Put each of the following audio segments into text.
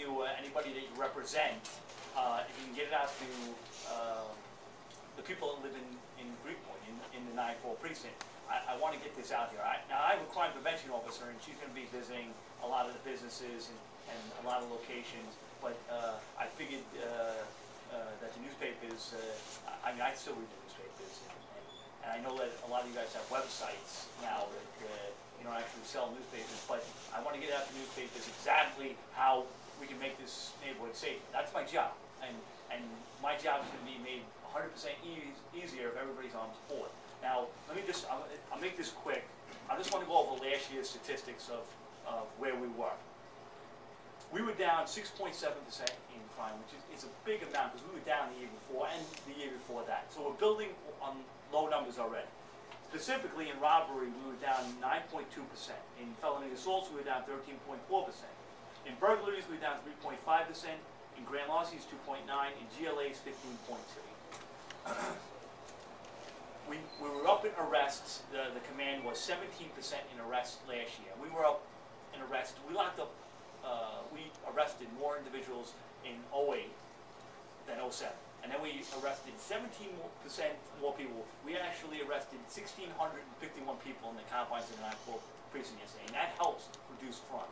you, anybody that you represent, if you can get it out to the people that live in Greenpoint, in the 9-4 precinct. I want to get this out here. Now, I have a crime prevention officer, and she's going to be visiting a lot of the businesses and a lot of locations, but I figured that the newspapers, I mean, I still read the newspapers, and I know that a lot of you guys have websites now that you don't actually sell newspapers, but I want to get out the newspapers exactly how we can make this neighborhood safer. That's my job, and my job is going to be made 100% easier if everybody's on board. Now, let me just, I'll make this quick. I just want to go over last year's statistics of where we were. We were down 6.7% in crime, which is a big amount because we were down the year before and the year before that. So we're building on low numbers already. Specifically in robbery, we were down 9.2%. In felony assaults, we were down 13.4%. In burglaries, we were down 3.5%. In grand larcenies, 2.9%. In GLAs, 15.2%. We were up in arrests. The command was 17% in arrests last year. We were up in arrests. We locked up, we arrested more individuals in 08 than 07. And then we arrested 17% more people. We actually arrested 1,651 people in the confines of the 9-4 precinct yesterday, and that helps reduce crime.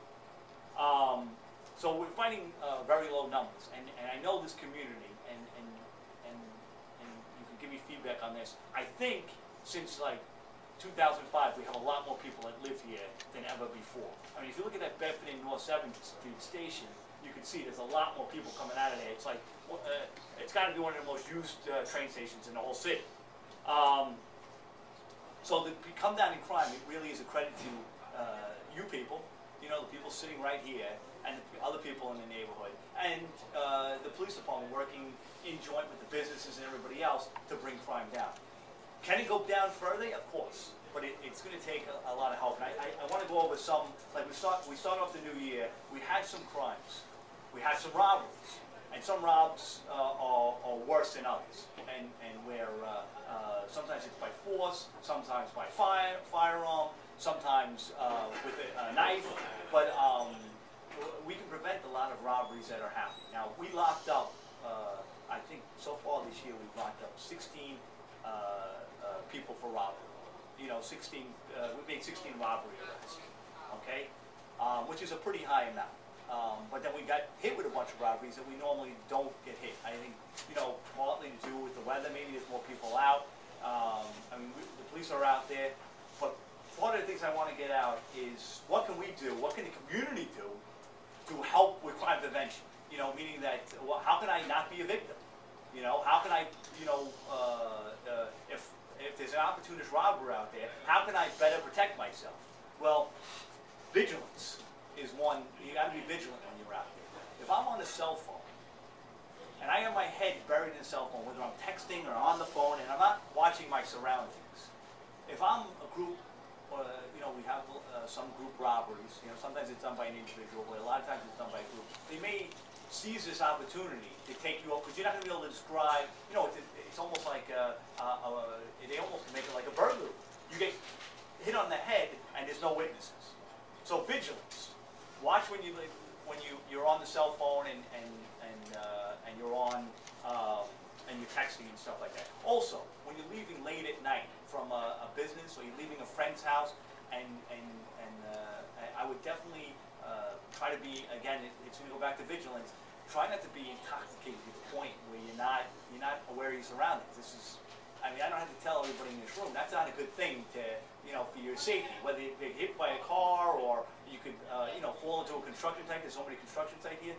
So we're finding very low numbers, and I know this community, and you can give me feedback on this. I think since like 2005, we have a lot more people that live here than ever before. I mean, if you look at that Bedford and North 7th Street station, you can see there's a lot more people coming out of there. It's like, it's got to be one of the most used train stations in the whole city. So to come down in crime, it really is a credit to you people, you know, the people sitting right here, and the other people in the neighborhood, and the police department working in joint with the businesses and everybody else to bring crime down. Can it go down further? Of course, but it's going to take a lot of help. And I want to go over some, like we start off the new year, we had some crimes, we had some robberies, and some robs are worse than others, and where sometimes it's by force, sometimes by firearm, sometimes with a knife, but we can prevent a lot of robberies that are happening. Now, we locked up, I think so far this year we've locked up 16 people for robbery. You know, 16, we made 16 robbery arrests, okay? Which is a pretty high amount. But then we got hit with a bunch of robberies that we normally don't get hit. I think, you know, partly to do with the weather, maybe there's more people out. I mean, the police are out there, but one of the things I want to get out is what can we do, what can the community do to help with crime prevention? You know, meaning that, well, how can I not be a victim? You know, how can I, you know, if there's an opportunist robber out there, how can I better protect myself? Well, vigilance is one. You got to be vigilant when you're out there. If I'm on a cell phone and I have my head buried in a cell phone, whether I'm texting or on the phone, and I'm not watching my surroundings, if I'm a group, you know, we have some group robberies. You know, sometimes it's done by an individual, but a lot of times it's done by a group. They may seize this opportunity to take you up because you're not going to be able to describe. You know, it's almost like they almost make it like a burglary. You get hit on the head and there's no witnesses. So vigilance. Watch when you're on the cell phone and you're on and you're texting and stuff like that. Also, when you're leaving late at night from a business or you're leaving a friend's house, and I would definitely try to be, again, it's going to go back to vigilance. Try not to be intoxicated to the point where you're not aware of your surroundings. This is, I mean, I don't have to tell everybody in this room. That's not a good thing to, you know, for your safety. Whether you get hit by a car or you could, you know, fall into a construction site. There's so many construction sites here.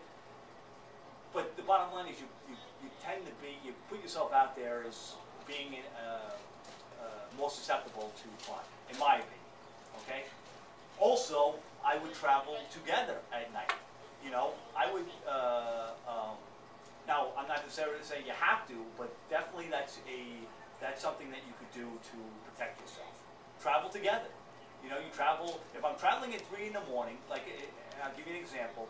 But the bottom line is you tend to be, you put yourself out there as being more susceptible to crime, in my opinion. Okay. Also, I would travel together at night. You know, I would. Now, I'm not necessarily saying you have to, but definitely that's something that you could do to protect yourself. Travel together. You know, you travel. If I'm traveling at 3 in the morning, like I'll give you an example.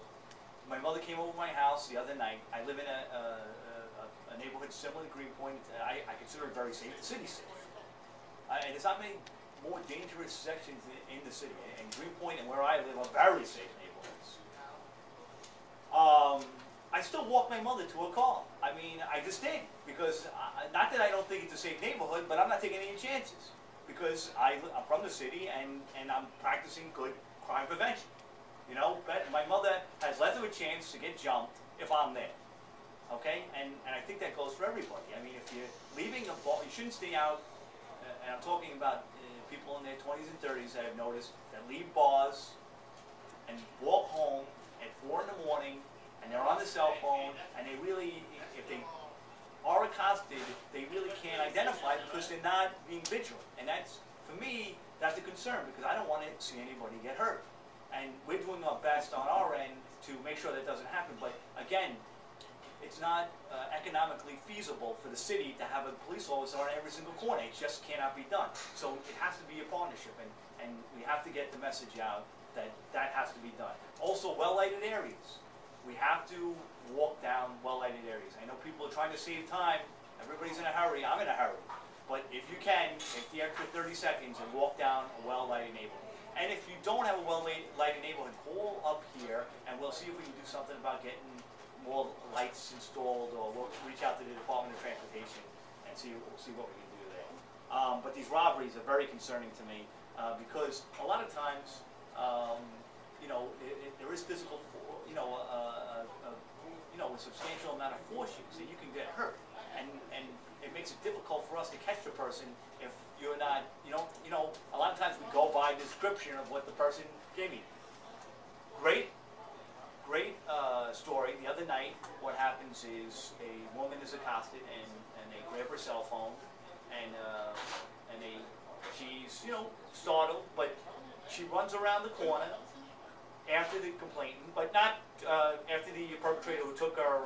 My mother came over to my house the other night. I live in a neighborhood similar to Greenpoint. I consider it very safe. The city's safe, and there's not many more dangerous sections in the city. And Greenpoint and where I live are very safe neighborhoods. walk my mother to her car. I mean, I just did, because not that I don't think it's a safe neighborhood, but I'm not taking any chances, because I'm from the city and I'm practicing good crime prevention. You know, my mother has less of a chance to get jumped if I'm there. Okay, and I think that goes for everybody. I mean, if you're leaving a bar, you shouldn't stay out. And I'm talking about people in their 20s and 30s that I've noticed that leave bars and walk home at 4 in the morning, and they're on the cell phone, and they really, if they are accosted, they really can't identify because they're not being vigilant. And that's, for me, that's a concern, because I don't want to see anybody get hurt. And we're doing our best on our end to make sure that doesn't happen. But again, it's not economically feasible for the city to have a police officer on every single corner. It just cannot be done. So it has to be a partnership, and we have to get the message out that that has to be done. Also, well-lighted areas. We have to walk down well-lighted areas. I know people are trying to save time. Everybody's in a hurry. I'm in a hurry. But if you can, take the extra 30 seconds and walk down a well-lighted neighborhood. And if you don't have a well-lighted neighborhood, call up here, and we'll see if we can do something about getting more lights installed, or we'll reach out to the Department of Transportation and see what we can do there. But these robberies are very concerning to me, because a lot of times, you know, there is physical, you know, a substantial amount of force use that you can get hurt, and it makes it difficult for us to catch the person if you're not, you know, a lot of times we go by the description of what the person gave me. Great story. The other night, what happens is a woman is accosted, and they grab her cell phone, and she's, you know, startled, but she runs around the corner after the complainant, but not after the perpetrator who took her,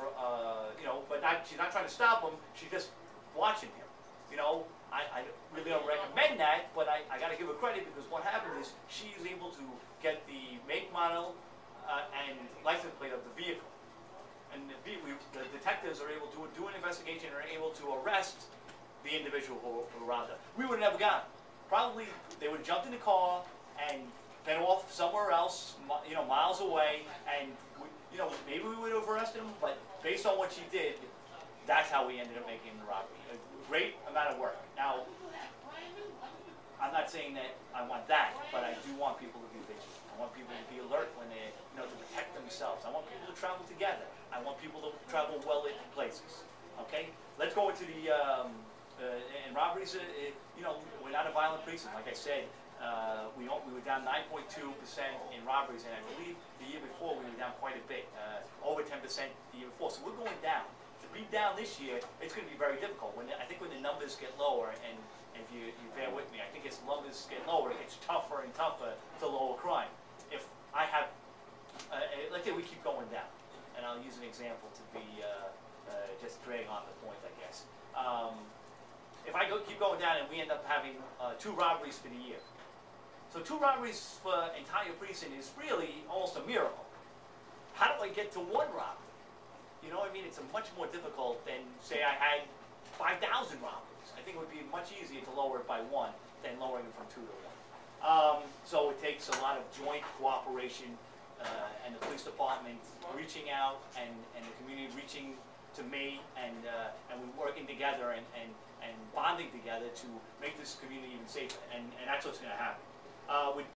you know, but she's not trying to stop him, she's just watching him. You know, I really don't recommend that, but I got to give her credit, because what happened is she's able to get the make, model, and license plate of the vehicle. And the detectives are able to do an investigation and are able to arrest the individual who robbed her. We would have never got him. Probably they would have jumped in the car and been off somewhere else, you know, miles away, and you know, maybe we would have arrested him, but based on what she did, that's how we ended up making the robbery. A great amount of work. Now, I'm not saying that I want that, but I do want people to be vigilant. I want people to be alert when they, you know, to protect themselves. I want people to travel together. I want people to travel well-lit places. Okay? Let's go into the, and robberies, you know, we're not a violent precinct. Like I said, we were down 9.2% in robberies, and I believe the year before we were down quite a bit, over 10% the year before. So we're going down. To be down this year, it's going to be very difficult. I think when the numbers get lower, and if you bear with me, I think as numbers get lower, it gets tougher and tougher to lower crime. If I have, let's say we keep going down, and I'll use an example to be just drag on the point, I guess. If I keep going down and we end up having 2 robberies for the year, so 2 robberies for an entire precinct is really almost a miracle. How do I get to 1 robbery? You know what I mean? It's much more difficult than, say, I had 5,000 robberies. I think it would be much easier to lower it by 1 than lowering it from 2 to 1. So it takes a lot of joint cooperation, and the police department reaching out, and the community reaching to me, and we're working together and bonding together to make this community even safer, and that's what's going to happen.